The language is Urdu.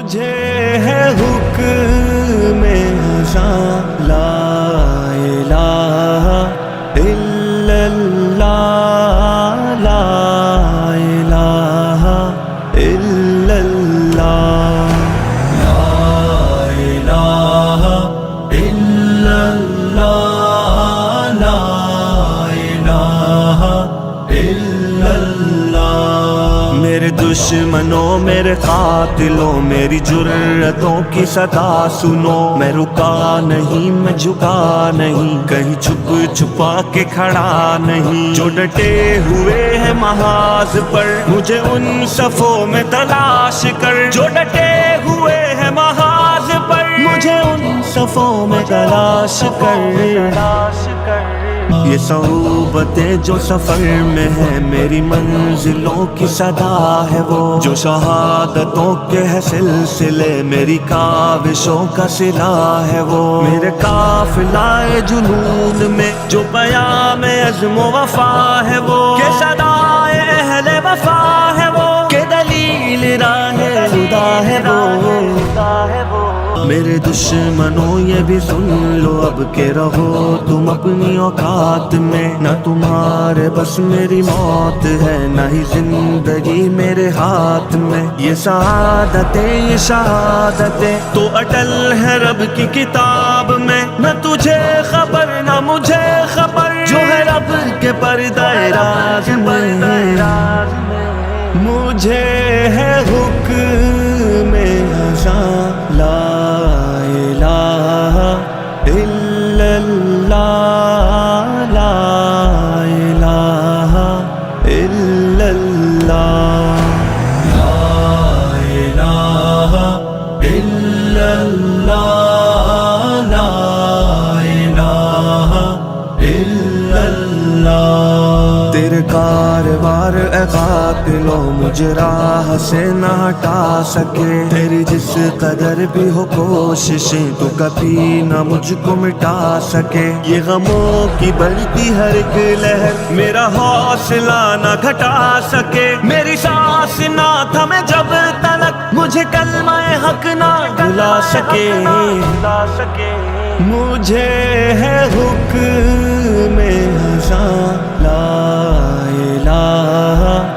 مجھے ہے حکم ازاں لا الہ الا اللہ لا الہ الا اللہ لا الہ الا اللہ لا الہ الا اللہ۔ میرے دشمنوں میرے قاتلوں میری جرتوں کی صدا سنو، میں رکا نہیں میں جھکا نہیں، کہیں چھپ چھپا کے کھڑا نہیں، جو ڈٹے ہوئے ہیں محاذ پر مجھے ان صفوں میں تلاش کر، جو ڈٹے ہوئے ہیں محاذ پر مجھے ان صفوں میں تلاش کر۔ یہ صحبتیں جو سفر میں ہے میری منزلوں کی صدا ہے وہ، جو شہادتوں کے ہے سلسلے میری کاوشوں کا صلہ ہے وہ، میرے قافلہ جنون میں جو پیام عزم و وفا ہے وہ، کہ صدائے اہل وفا ہے وہ، کہ دلیل راہ خدا ہے وہ۔ میرے دشمنوں یہ بھی سن لو اب کہ رہو تم اپنی اوقات میں، نہ تمہارے بس میری موت ہے نہ ہی زندگی میرے ہاتھ میں، یہ سعادتیں یہ شہادتیں تو اٹل ہے رب کی کتاب میں، نہ تجھے خبر نہ مجھے خبر جو ہے رب کے پردہ راز میں۔ مجھے ہے حکم ازاں لا الہ الا اللہ لا الہ الا اللہ لا الہ الا اللہ لا الہ الا اللہ۔ تیرے کاروار اے قاتلوں مجھے راہ سے نہ ہٹا سکے، تیری جس قدر بھی ہو کوششیں تو کبھی نہ مجھ کو مٹا سکے، یہ غموں کی بڑھتی ہر ایک لہر میرا حوصلہ نہ گھٹا سکے، میری سانس نہ تھمے جب تلک مجھے کلمہ حق نہ بھلا سکے۔ مجھے ہے حکم ازاں لا الہ